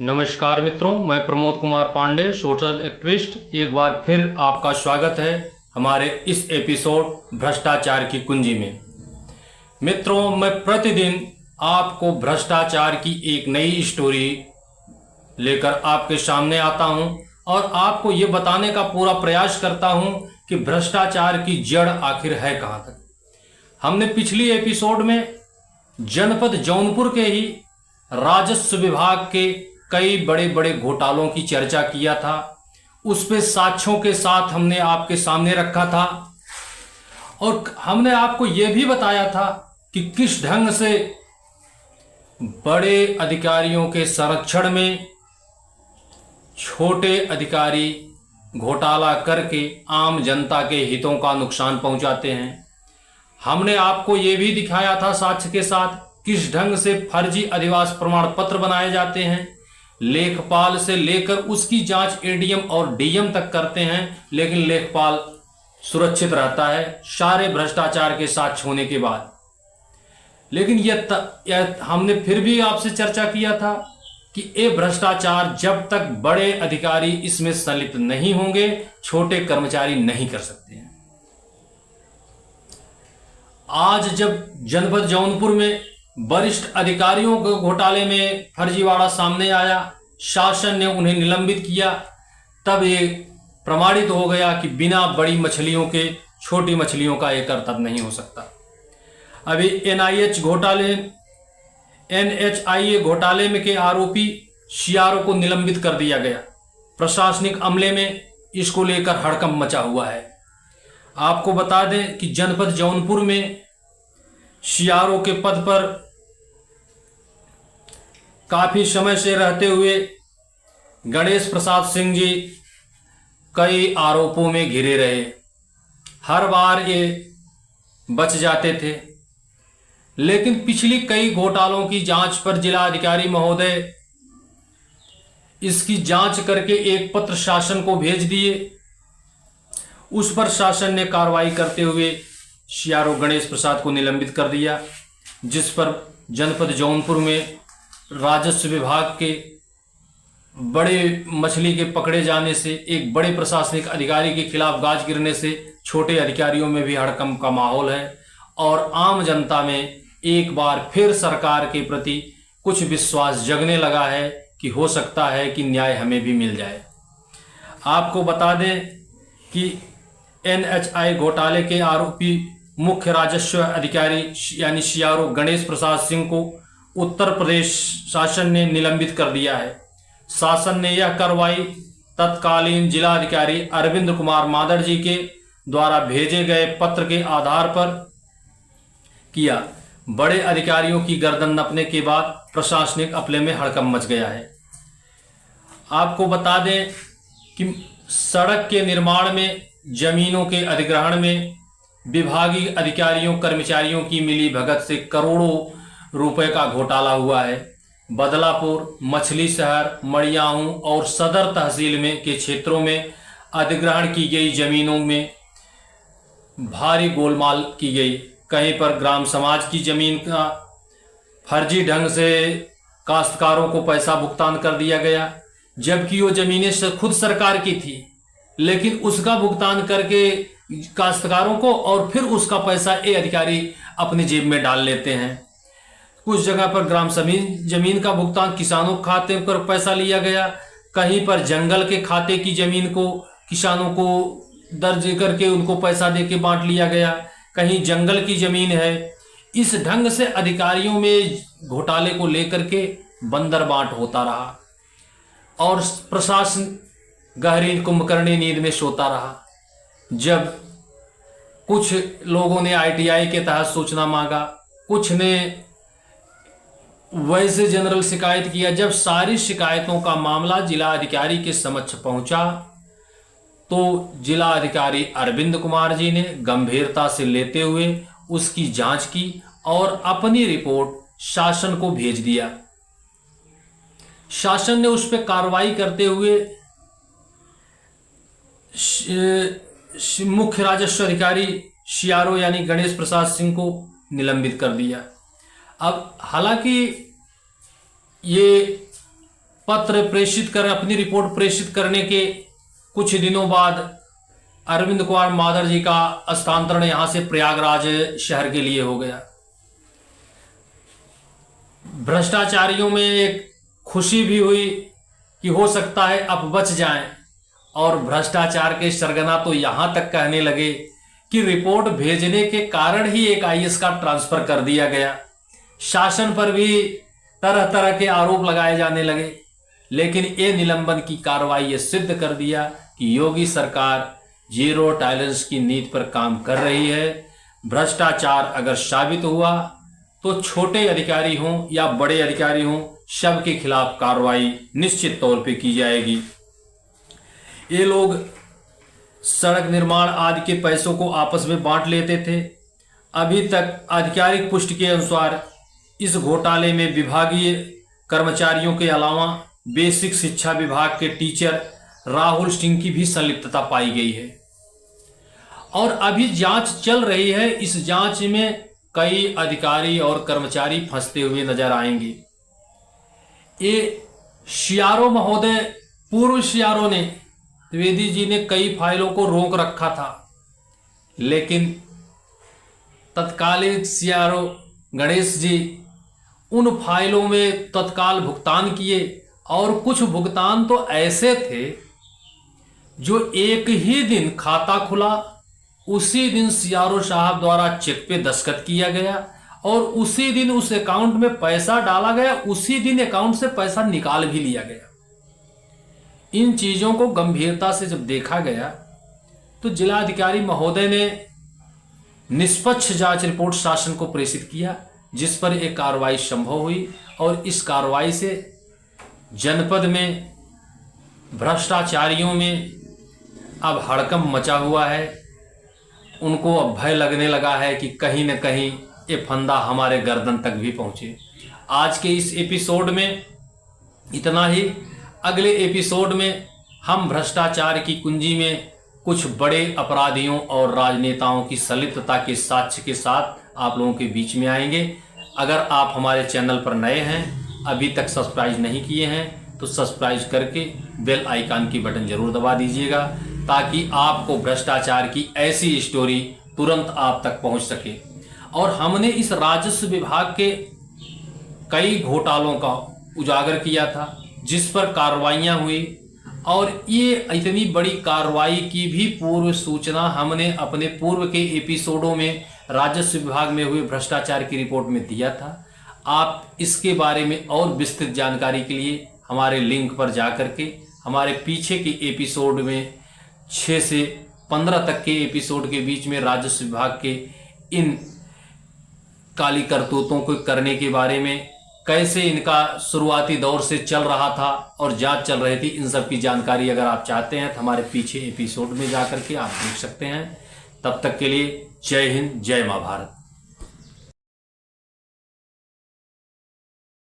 नमस्कार मित्रों, मैं प्रमोद कुमार पांडे, सोशल एक्टिविस्ट। एक बार फिर आपका स्वागत है हमारे इस एपिसोड भ्रष्टाचार की कुंजी में। मित्रों, मैं प्रतिदिन आपको भ्रष्टाचार की एक नई स्टोरी लेकर आपके सामने आता हूं और आपको ये बताने का पूरा प्रयास करता हूं कि भ्रष्टाचार की जड़ आखिर है कहां तक। हमने पिछली एपिसोड में जनपद जौनपुर के ही राजस्व विभाग के कई बड़े बड़े घोटालों की चर्चा किया था। उस पे साक्ष्यों के साथ हमने आपके सामने रखा था और हमने आपको यह भी बताया था कि किस ढंग से बड़े अधिकारियों के संरक्षण में छोटे अधिकारी घोटाला करके आम जनता के हितों का नुकसान पहुंचाते हैं। हमने आपको यह भी दिखाया था साक्ष्य के साथ किस ढंग से फर्जी अधिवास प्रमाण पत्र बनाए जाते हैं। लेखपाल से लेकर उसकी जांच एडीएम और डीएम तक करते हैं, लेकिन लेखपाल सुरक्षित रहता है सारे भ्रष्टाचार के साक्ष्य होने के बाद। लेकिन यह हमने फिर भी आपसे चर्चा किया था कि ये भ्रष्टाचार जब तक बड़े अधिकारी इसमें संलिप्त नहीं होंगे, छोटे कर्मचारी नहीं कर सकते हैं। आज जब जनपद जौनपुर में वरिष्ठ अधिकारियों के घोटाले में फर्जीवाड़ा सामने आया, शासन ने उन्हें निलंबित किया, तब ये प्रमाणित हो गया कि बिना बड़ी मछलियों के छोटी मछलियों का एक कर्तव्य नहीं हो सकता। अभी एनएचआईए घोटाले में के आरोपी सीआरओ को निलंबित कर दिया गया। प्रशासनिक अमले में इसको लेकर हड़कंप मचा हुआ है। आपको बता दें कि जनपद जौनपुर में सीआरओ के पद पर काफी समय से रहते हुए गणेश प्रसाद सिंह जी कई आरोपों में घिरे रहे। हर बार ये बच जाते थे, लेकिन पिछली कई घोटालों की जांच पर जिला अधिकारी महोदय इसकी जांच करके एक पत्र शासन को भेज दिए। उस पर शासन ने कार्रवाई करते हुए सीआरओ गणेश प्रसाद को निलंबित कर दिया, जिस पर जनपद जौनपुर में राजस्व विभाग के बड़े मछली के पकड़े जाने से, एक बड़े प्रशासनिक अधिकारी के खिलाफ गाज गिरने से छोटे अधिकारियों में भी हड़कंप का माहौल है और आम जनता में एक बार फिर सरकार के प्रति कुछ विश्वास जगने लगा है कि हो सकता है कि न्याय हमें भी मिल जाए। आपको बता दें कि एनएचआई घोटाले के आरोपी मुख्य राजस्व अधिकारी यानी सीआरओ गणेश प्रसाद सिंह को उत्तर प्रदेश शासन ने निलंबित कर दिया है। शासन ने यह कार्रवाई तत्कालीन जिलाधिकारी अरविंद कुमार मादर जी के द्वारा भेजे गए पत्र के आधार पर किया। बड़े अधिकारियों की गर्दन नपने के बाद प्रशासनिक अमले में हड़कंप मच गया है। आपको बता दें कि सड़क के निर्माण में, जमीनों के अधिग्रहण में विभागीय अधिकारियों कर्मचारियों की मिली भगत से करोड़ों रुपए का घोटाला हुआ है। बदलापुर, मछली शहर, मड़ियाहू और सदर तहसील में के क्षेत्रों में अधिग्रहण की गई जमीनों में भारी गोलमाल की गई। कहीं पर ग्राम समाज की जमीन का फर्जी ढंग से काश्तकारों को पैसा भुगतान कर दिया गया, जबकि वो जमीनें खुद सरकार की थी, लेकिन उसका भुगतान करके काश्तकारों को और फिर उसका पैसा ये अधिकारी अपने जेब में डाल लेते हैं। कुछ जगह पर ग्राम जमीन का भुगतान किसानों के खाते पर पैसा लिया गया, कहीं पर जंगल के खाते की जमीन को किसानों को दर्ज करके उनको पैसा देके बांट लिया गया, कहीं जंगल की जमीन है। इस ढंग से अधिकारियों में घोटाले को लेकर के बंदर बांट होता रहा और प्रशासन गहरी कुंभकर्णी नींद में सोता रहा। जब कुछ लोगों ने आईटीआई के तहत सूचना मांगा, कुछ ने वैसे जनरल शिकायत किया। जब सारी शिकायतों का मामला जिला अधिकारी के समक्ष पहुंचा तो जिला अधिकारी अरविंद कुमार जी ने गंभीरता से लेते हुए उसकी जांच की और अपनी रिपोर्ट शासन को भेज दिया। शासन ने उस पर कार्रवाई करते हुए मुख्य राजस्व अधिकारी सीआरओ यानी गणेश प्रसाद सिंह को निलंबित कर दिया। अब हालांकि ये पत्र प्रेषित कर अपनी रिपोर्ट प्रेषित करने के कुछ दिनों बाद अरविंद कुमार मादर जी का स्थानांतरण यहां से प्रयागराज शहर के लिए हो गया। भ्रष्टाचारियों में एक खुशी भी हुई कि हो सकता है अब बच जाएं, और भ्रष्टाचार के सरगना तो यहां तक कहने लगे कि रिपोर्ट भेजने के कारण ही एक आईएएस का ट्रांसफर कर दिया गया। शासन पर भी तरह तरह के आरोप लगाए जाने लगे, लेकिन ये निलंबन की कार्रवाई ये सिद्ध कर दिया कि योगी सरकार जीरो टॉलरेंस की नीति पर काम कर रही है। भ्रष्टाचार अगर साबित हुआ तो छोटे अधिकारी हों या बड़े अधिकारी हों, सबके खिलाफ कार्रवाई निश्चित तौर पे की जाएगी। ये लोग सड़क निर्माण आदि के पैसों को आपस में बांट लेते थे। अभी तक आधिकारिक पुष्टि के अनुसार इस घोटाले में विभागीय कर्मचारियों के अलावा बेसिक शिक्षा विभाग के टीचर राहुल सिंह की भी संलिप्तता पाई गई है, और अभी जांच चल रही है। इस जांच में कई अधिकारी और कर्मचारी फंसते हुए नजर आएंगे। ये सीआरओ महोदय, पूर्व सीआरओ ने, द्विवेदी जी ने कई फाइलों को रोक रखा था, लेकिन तत्कालीन सीआरओ गणेश जी उन फाइलों में तत्काल भुगतान किए, और कुछ भुगतान तो ऐसे थे जो एक ही दिन खाता खुला, उसी दिन सीआरओ साहब द्वारा चेक पे दस्तखत किया गया, और उसी दिन उस अकाउंट में पैसा डाला गया, उसी दिन अकाउंट से पैसा निकाल भी लिया गया। इन चीजों को गंभीरता से जब देखा गया तो जिलाधिकारी महोदय ने निष्पक्ष जांच रिपोर्ट शासन को प्रेषित किया, जिस पर एक कार्रवाई संभव हुई, और इस कार्रवाई से जनपद में भ्रष्टाचारियों में अब हड़कंप मचा हुआ है। उनको अब भय लगने लगा है कि कहीं न कहीं ये फंदा हमारे गर्दन तक भी पहुंचे। आज के इस एपिसोड में इतना ही। अगले एपिसोड में हम भ्रष्टाचार की कुंजी में कुछ बड़े अपराधियों और राजनेताओं की संलिप्तता के साक्ष्य के साथ आप लोगों के बीच में आएंगे। अगर आप हमारे चैनल पर नए हैं, अभी तक सब्सक्राइब नहीं किए हैं, तो सब्सक्राइब करके बेल आइकन की बटन जरूर दबा दीजिएगा, ताकि आपको भ्रष्टाचार की ऐसी स्टोरी तुरंत आप तक पहुंच सके। और हमने इस राजस्व विभाग के कई घोटालों का उजागर किया था, जिस पर कार्रवाइयां हुई, और ये इतनी बड़ी कार्रवाई की भी पूर्व सूचना हमने अपने पूर्व के एपिसोडों में राजस्व विभाग में हुए भ्रष्टाचार की रिपोर्ट में दिया था। आप इसके बारे में और विस्तृत जानकारी के लिए हमारे लिंक पर जाकर के हमारे पीछे के एपिसोड में 6 से 15 तक के एपिसोड के बीच में राजस्व विभाग के इन काली करतूतों को करने के बारे में, कैसे इनका शुरुआती दौर से चल रहा था और जांच चल रही थी, इन सब की जानकारी अगर आप चाहते हैं तो हमारे पीछे एपिसोड में जाकर के आप देख सकते हैं। तब तक के लिए जय हिंद, जय मां भारत।